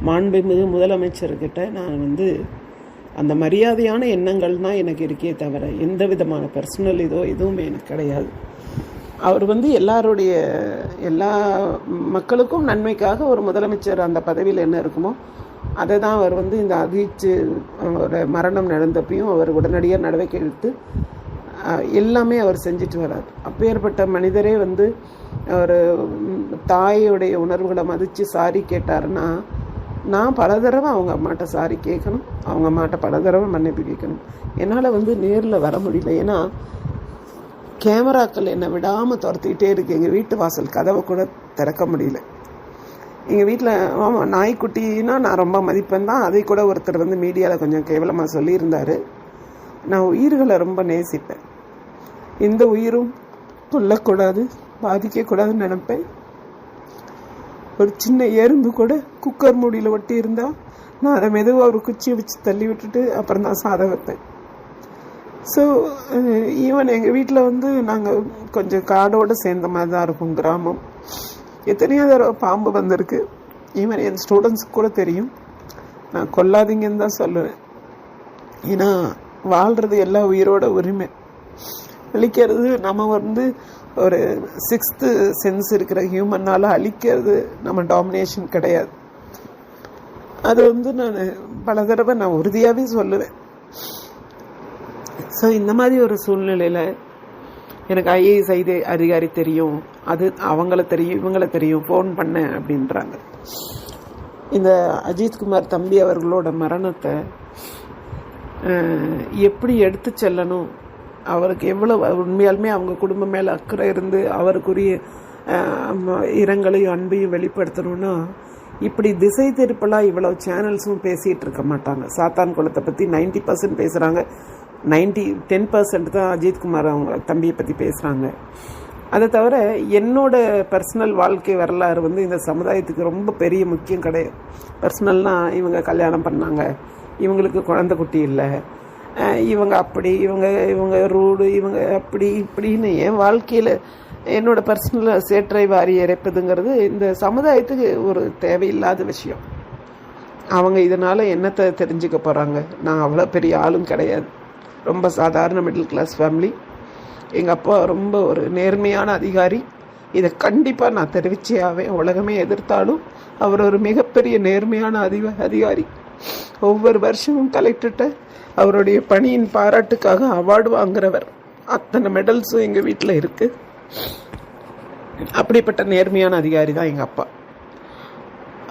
மாண்புமிகு முதலமைச்சர்கிட்ட நான் வந்து அந்த மரியாதையான எண்ணங்கள் தான் எனக்கு இருக்கே தவிர எந்த விதமான பர்சனல் எதுவுமே எனக்கு கிடையாது. அவர் வந்து எல்லா மக்களுக்கும் நன்மைக்காக ஒரு முதலமைச்சர் அந்த பதவியில் என்ன இருக்குமோ அதை தான் அவர் வந்து இந்த அஜித் ஒரு மரணம் நடந்தப்பையும் அவர் உடனடியாக நடவடிக்கை எடுத்து எல்லாமே அவர் செஞ்சுட்டு வர்றார். அப்பேற்பட்ட மனிதரே வந்து ஒரு தாயோடைய உணர்வுகளை மதித்து சாரி கேட்டாருன்னா நான் பல தடவை அவங்க அம்மாட்ட சாரி கேட்கணும், அவங்க அம்மாட்ட பல தடவை மன்னிப்பு கேட்கணும். என்னால் வந்து நேரில் வர முடியல, ஏன்னா கேமராக்கள் என்னை விடாமல் துரத்திக்கிட்டே இருக்குது. எங்கள் வீட்டு வாசல் கதவை கூட திறக்க முடியல. எங்கள் வீட்டில் ஆமாம் நாய்க்குட்டின்னா நான் ரொம்ப மதிப்பேன் தான். அதை கூட ஒருத்தர் வந்து மீடியாவில் கொஞ்சம் கேவலமாக சொல்லியிருந்தார். நான் உயிர்களை ரொம்ப நேசிப்பேன். எந்த உயிரும் கொல்லக்கூடாது, பாதிக்கக்கூடாதுன்னு நினைப்பேன். ஒரு சின்ன எறும்பு கூட குக்கர் மூடியில் ஒட்டி இருந்தால் நான் அதை மெதுவாக ஒரு குச்சியை வச்சு தள்ளி விட்டுட்டு அப்புறம் தான் சாதம் வைப்பேன். ஸோ ஈவன் எங்கள் வீட்டில் வந்து நாங்கள் கொஞ்சம் காடோடு சேர்ந்த மாதிரி தான் இருக்கும், கிராமம். எத்தனையோ தடவை பாம்பு வந்திருக்கு. ஈவன் என் ஸ்டூடெண்ட்ஸுக்கு கூட தெரியும். நான் கொல்லாதீங்கன்னு தான் சொல்லுவேன். ஏன்னா வாழ்கிறது எல்லா உயிரோட உரிமை. அழிக்கிறது நம்ம வந்து ஒரு 6th சென்ஸ் இருக்கிற ஹியூமனால் அழிக்கிறது நம்ம டாமினேஷன் கிடையாது. அது வந்து நான் பல தடவை நான் உறுதியாகவே சொல்லுவேன். ஸோ இந்த மாதிரி ஒரு சூழ்நிலையில் எனக்கு ஐஏஎஸ் அதிகாரி தெரியும், அது அவங்கள தெரியும், இவங்கள தெரியும், ஃபோன் பண்ணேன் அப்படின்றாங்க. இந்த அஜித்குமார் தம்பி அவர்களோட மரணத்தை எப்படி எடுத்து செல்லணும், அவருக்கு எவ்வளோ உண்மையாலுமே அவங்க குடும்பம் மேலே அக்கறை இருந்து அவருக்குரிய இரங்கலையும் அன்பையும் வெளிப்படுத்தணும்னா இப்படி திசை திருப்பலாக இவ்வளோ சேனல்ஸும் பேசிகிட்டு இருக்க மாட்டாங்க. சாத்தான் குளத்தை பற்றி 90% பேசுகிறாங்க, 10% தான் அஜித்குமார் அவங்க தம்பியை பற்றி பேசுகிறாங்க. அதை தவிர என்னோட பர்சனல் வாழ்க்கை வரலாறு வந்து இந்த சமுதாயத்துக்கு ரொம்ப பெரிய முக்கியம் கிடையாது. பர்சனல்னால் இவங்க கல்யாணம் பண்ணாங்க, இவங்களுக்கு குழந்தை குட்டி இல்லை, இவங்க அப்படி, இவங்க ரூடு, இவங்க அப்படி இப்படின்னு என் வாழ்க்கையில் என்னோட பர்சனல் சேற்றை வாரி இறைப்பதுங்கிறது இந்த சமுதாயத்துக்கு ஒரு தேவையில்லாத விஷயம். அவங்க இதனால் என்னத்தை தெரிஞ்சுக்க போகிறாங்க? நான் அவ்வளோ பெரிய ஆளும் கிடையாது, ரொம்ப சாதாரண மிடில் கிளாஸ் ஃபேமிலி. எங்கள் அப்பா ரொம்ப ஒரு நேர்மையான அதிகாரி. இதை கண்டிப்பாக நான் தெரிவிச்சே ஆவேன். உலகமே எதிர்த்தாலும் அவர் ஒரு மிகப்பெரிய நேர்மையான அதிகாரி. ஒவ்வொரு வருஷமும் கலெக்டர்கிட்ட அவருடைய பணியின் பாராட்டுக்காக அவார்டு வாங்குறவர். அத்தனை மெடல்ஸும் எங்கள் வீட்டில் இருக்குது. அப்படிப்பட்ட நேர்மையான அதிகாரி தான் எங்கள் அப்பா.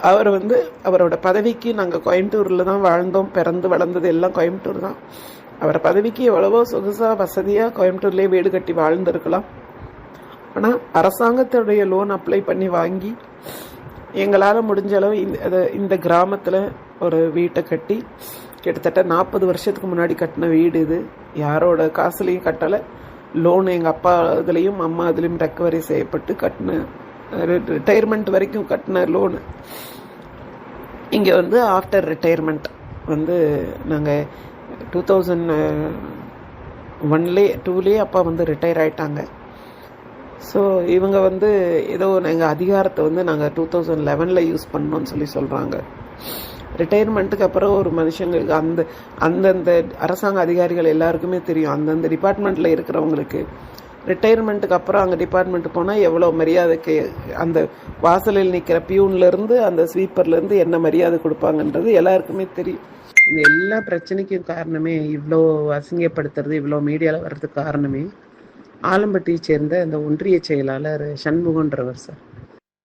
அவர் வந்து அவரோட பதவிக்கு நாங்கள் கோயம்புத்தூரில் தான் வாழ்ந்தோம், பிறந்து வளர்ந்தது எல்லாம் கோயம்புத்தூர் தான். அவர் பதவிக்கு எவ்வளவோ சொகுசாக வசதியாக கோயம்புத்தூர்லேயே வீடு கட்டி வாழ்ந்துருக்கலாம். ஆனால் அரசாங்கத்துடைய லோன் அப்ளை பண்ணி வாங்கி எங்களால் முடிஞ்ச அளவு இந்த கிராமத்தில் ஒரு வீட்டை கட்டி, கிட்டத்தட்ட 40 வருஷத்துக்கு முன்னாடி கட்டின வீடு இது. யாரோட காசுலையும் கட்டலை, லோன் எங்கள் அப்பா இதுலேயும் அம்மா இதுலேயும் ரெக்கவரி செய்யப்பட்டு கட்டின, ரிட்டையர்மெண்ட் வரைக்கும் கட்டின லோனு. இங்கே வந்து ஆஃப்டர் ரிட்டையர்மெண்ட் வந்து நாங்கள் 2001-2 அப்பா வந்து ரிட்டையர் ஆகிட்டாங்க. ஸோ இவங்க வந்து ஏதோ எங்கள் அதிகாரத்தை வந்து நாங்கள் 2011 யூஸ் பண்ணோன்னு சொல்கிறாங்க. ரிட்டையர்மெண்ட்டுக்கு அப்புறம் ஒரு மனுஷங்களுக்கு அந்தந்த அரசாங்க அதிகாரிகள் எல்லாருக்குமே தெரியும், அந்தந்த டிபார்ட்மெண்ட்டில் இருக்கிறவங்களுக்கு ரிட்டையர்மெண்ட்டுக்கு அப்புறம் அங்கே டிபார்ட்மெண்ட்டு போனால் எவ்வளோ மரியாதைக்கு அந்த வாசலில் நிற்கிற பியூன்லேருந்து அந்த ஸ்வீப்பர்லேருந்து என்ன மரியாதை கொடுப்பாங்கன்றது எல்லாருக்குமே தெரியும். இந்த எல்லா பிரச்சனைக்கும் காரணமே, இவ்வளோ அசிங்கப்படுத்துறது, இவ்வளோ மீடியாவில் வர்றதுக்கு காரணமே ஆலம்பட்டியை சேர்ந்த இந்த ஒன்றிய செயலாளர் சண்முகன்றவர் சார்.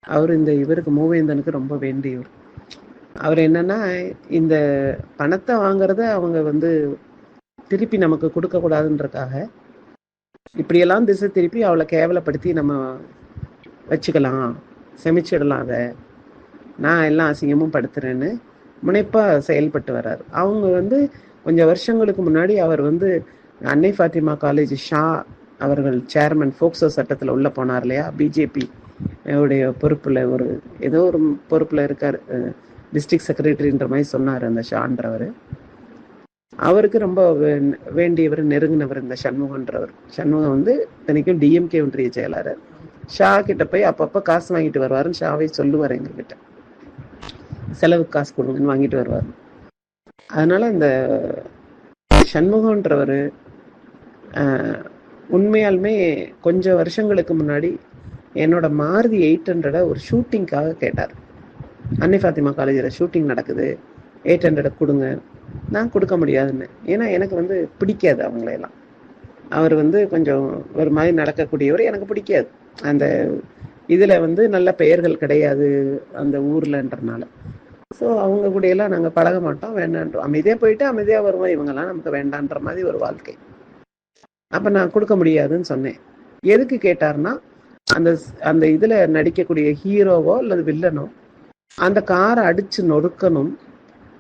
அவர் இவருக்கு மூவேந்தனுக்கு ரொம்ப வேண்டியவர். அவர் என்னன்னா, இந்த பணத்தை வாங்குறத அவங்க வந்து திருப்பி நமக்கு கொடுக்கக்கூடாதுன்றக்காக இப்படியெல்லாம் திசை திருப்பி அவளை கேவலப்படுத்தி நம்ம வச்சுக்கலாம், செமிச்சிடலாம், அதை நான் எல்லாம் அசிங்கமும் படுத்துறேன்னு முனைப்பாக செயல்பட்டு வர்றாரு. அவங்க வந்து கொஞ்சம் வருஷங்களுக்கு முன்னாடி அவர் வந்து அன்னை ஃபாத்திமா காலேஜ் ஷா அவர்கள் சேர்மன் ஃபோக்சோ சட்டத்தில் உள்ள போனார் இல்லையா, பிஜேபி உடைய பொறுப்பில் ஏதோ ஒரு பொறுப்பில் இருக்கார், டிஸ்ட்ரிக்ட் செக்ரட்டரின்ற மாதிரி சொன்னார் அந்த ஷான்றவர். அவருக்கு ரொம்ப வேண்டியவர், நெருங்கினவர் இந்த சண்முகன்றவர். சண்முகம் வந்து இத்தனைக்கும் டிஎம்கே ஒன்றிய செயலாளர். ஷா கிட்ட போய் அப்பப்போ காசு வாங்கிட்டு வருவாருன்னு ஷாவை சொல்லுவார் எங்ககிட்ட. செலவுக்கு காசு கொடுங்கன்னு வாங்கிட்டு வருவார். அதனால் இந்த சண்முகன்றவர் உண்மையாலுமே கொஞ்சம் வருஷங்களுக்கு முன்னாடி என்னோட மாருதி 800 ஒரு ஷூட்டிங்காக கேட்டார். அன்னை ஃபாத்திமா காலேஜில் ஷூட்டிங் நடக்குது, 800 கொடுங்க. நான் கொடுக்க முடியாதுன்னு, ஏன்னா எனக்கு வந்து பிடிக்காது அவங்களையெல்லாம். அவர் வந்து கொஞ்சம் ஒரு மாதிரி நடக்கக்கூடியவர், எனக்கு பிடிக்காது. அந்த இதில் வந்து நல்ல பெயர்கள் கிடையாது அந்த ஊர்லன்றனால. ஸோ அவங்க கூடயெல்லாம் நாங்கள் பழக மாட்டோம், வேண்டான்றோம். அமைதியாக போயிட்டு அமைதியாக வருவோம். இவங்கெல்லாம் நமக்கு வேண்டான்ற மாதிரி ஒரு வாழ்க்கை. அப்போ நான் கொடுக்க முடியாதுன்னு சொன்னேன். எதுக்கு கேட்டார்னா, அந்த அந்த இதில் நடிக்கக்கூடிய ஹீரோவோ அல்லது வில்லனோ அந்த காரை அடித்து நொறுக்கணும்,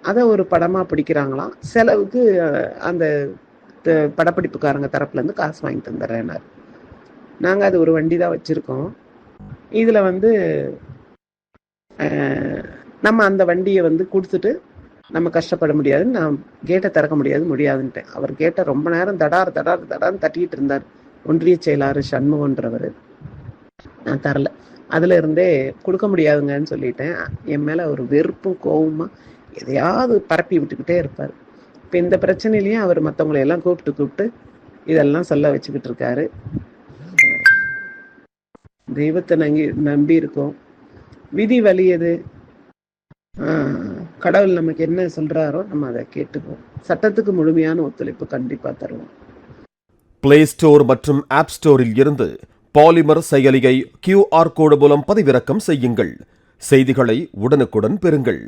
அதை ஒரு படமாக பிடிக்கிறாங்களாம். செலவுக்கு அந்த படப்பிடிப்புக்காரங்க தரப்புலேருந்து காசு வாங்கி தந்துடுறேன்னாரு. நாங்கள் அது ஒரு வண்டி தான் வச்சுருக்கோம். இதில் வந்து நம்ம அந்த வண்டியை வந்து கொடுத்துட்டு நம்ம கஷ்டப்பட முடியாதுன்னு நான் கேட்டை திறக்க முடியாதுன்ட்டேன். அவர் கேட்டை ரொம்ப நேரம் தடார்னு தட்டிக்கிட்டு இருந்தார். ஒன்றிய செயலாளர் சண்முகன்றவர். நான் தரல. அதில் இருந்தே கொடுக்க முடியாதுங்கன்னு சொல்லிட்டேன். என் மேலே ஒரு வெறுப்பும் கோவமாக எதையாவது பரப்பி விட்டுக்கிட்டே இருப்பார். இப்போ இந்த பிரச்சனையிலையும் அவர் மற்றவங்களையெல்லாம் கூப்பிட்டு இதெல்லாம் சொல்ல வச்சுக்கிட்டு இருக்காரு. தெய்வத்தை நம்பி இருக்கோம். விதி வலியது. கடவுள் நமக்கு என்ன சொல்றாரோ நம்ம அதை கேட்டுக்குவோம். சட்டத்துக்கு முழுமையான ஒத்துழைப்பு கண்டிப்பா தருவோம். பிளே ஸ்டோர் மற்றும் ஆப் ஸ்டோரில் இருந்து பாலிமர் செயலியை QR கோடு மூலம் பதிவிறக்கம் செய்யுங்கள். செய்திகளை உடனுக்குடன் பெறுங்கள்.